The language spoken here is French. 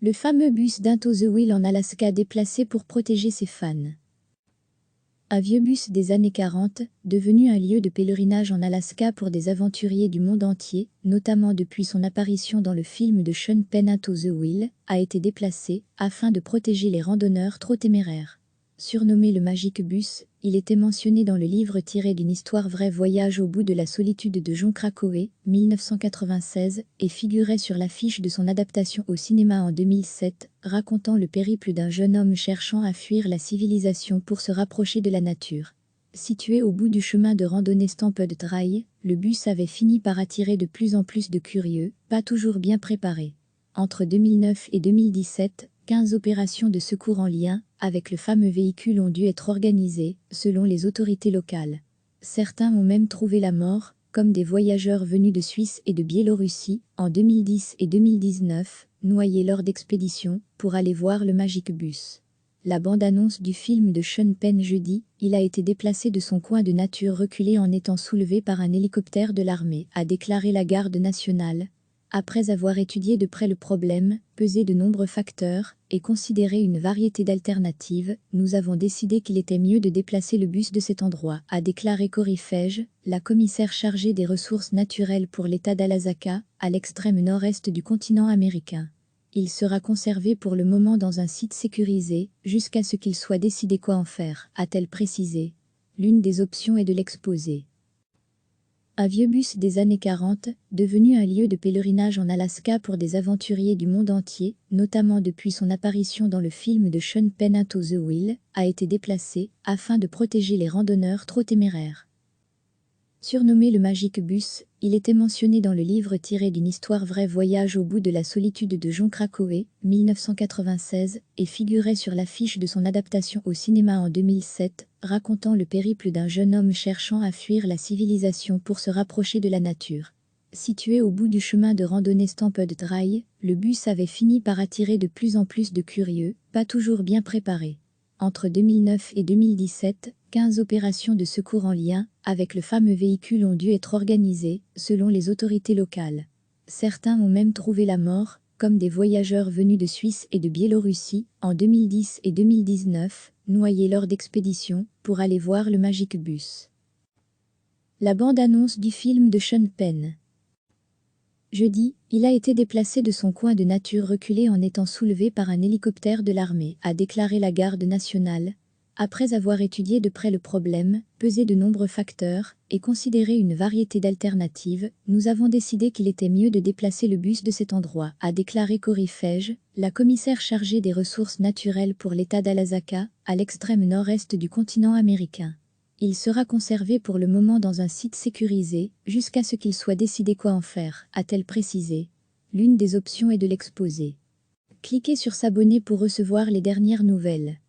Le fameux bus d'Into the Wild en Alaska déplacé pour protéger ses fans. Un vieux bus des années 40, devenu un lieu de pèlerinage en Alaska pour des aventuriers du monde entier, notamment depuis son apparition dans le film de Sean Penn Into the Wild, a été déplacé afin de protéger les randonneurs trop téméraires. Surnommé le Magic Bus, il était mentionné dans le livre tiré d'une histoire vraie Voyage au bout de la solitude de Jon Krakauer, 1996, et figurait sur l'affiche de son adaptation au cinéma en 2007, racontant le périple d'un jeune homme cherchant à fuir la civilisation pour se rapprocher de la nature. Situé au bout du chemin de randonnée Stampede Trail, le bus avait fini par attirer de plus en plus de curieux, pas toujours bien préparés. Entre 2009 et 2017, 15 opérations de secours en lien avec le fameux véhicule ont dû être organisées, selon les autorités locales. Certains ont même trouvé la mort, comme des voyageurs venus de Suisse et de Biélorussie, en 2010 et 2019, noyés lors d'expéditions, pour aller voir le Magic Bus. La bande-annonce du film de Sean Penn jeudi, il a été déplacé de son coin de nature reculé en étant soulevé par un hélicoptère de l'armée, a déclaré la garde nationale. Après avoir étudié de près le problème, pesé de nombreux facteurs, et considéré une variété d'alternatives, nous avons décidé qu'il était mieux de déplacer le bus de cet endroit, a déclaré Cory Feige, la commissaire chargée des ressources naturelles pour l'État d'Alaska, à l'extrême nord-est du continent américain. Il sera conservé pour le moment dans un site sécurisé, jusqu'à ce qu'il soit décidé quoi en faire, a-t-elle précisé. L'une des options est de l'exposer. Un vieux bus des années 40, devenu un lieu de pèlerinage en Alaska pour des aventuriers du monde entier, notamment depuis son apparition dans le film de Sean Penn Into the Wild, a été déplacé afin de protéger les randonneurs trop téméraires. Surnommé le Magic Bus, il était mentionné dans le livre tiré d'une histoire vraie Voyage au bout de la solitude de Jon Krakauer, 1996, et figurait sur l'affiche de son adaptation au cinéma en 2007, racontant le périple d'un jeune homme cherchant à fuir la civilisation pour se rapprocher de la nature. Situé au bout du chemin de randonnée Stampede Trail, le bus avait fini par attirer de plus en plus de curieux, pas toujours bien préparés. Entre 2009 et 2017, 15 opérations de secours en lien avec le fameux véhicule ont dû être organisées, selon les autorités locales. Certains ont même trouvé la mort, comme des voyageurs venus de Suisse et de Biélorussie, en 2010 et 2019, noyés lors d'expéditions, pour aller voir le Magic Bus. La bande-annonce du film de Sean Penn. Jeudi, il a été déplacé de son coin de nature reculé en étant soulevé par un hélicoptère de l'armée, a déclaré la garde nationale. Après avoir étudié de près le problème, pesé de nombreux facteurs, et considéré une variété d'alternatives, nous avons décidé qu'il était mieux de déplacer le bus de cet endroit, a déclaré Cory Feige, la commissaire chargée des ressources naturelles pour l'État d'Alaska, à l'extrême nord-est du continent américain. Il sera conservé pour le moment dans un site sécurisé, jusqu'à ce qu'il soit décidé quoi en faire, a-t-elle précisé. L'une des options est de l'exposer. Cliquez sur s'abonner pour recevoir les dernières nouvelles.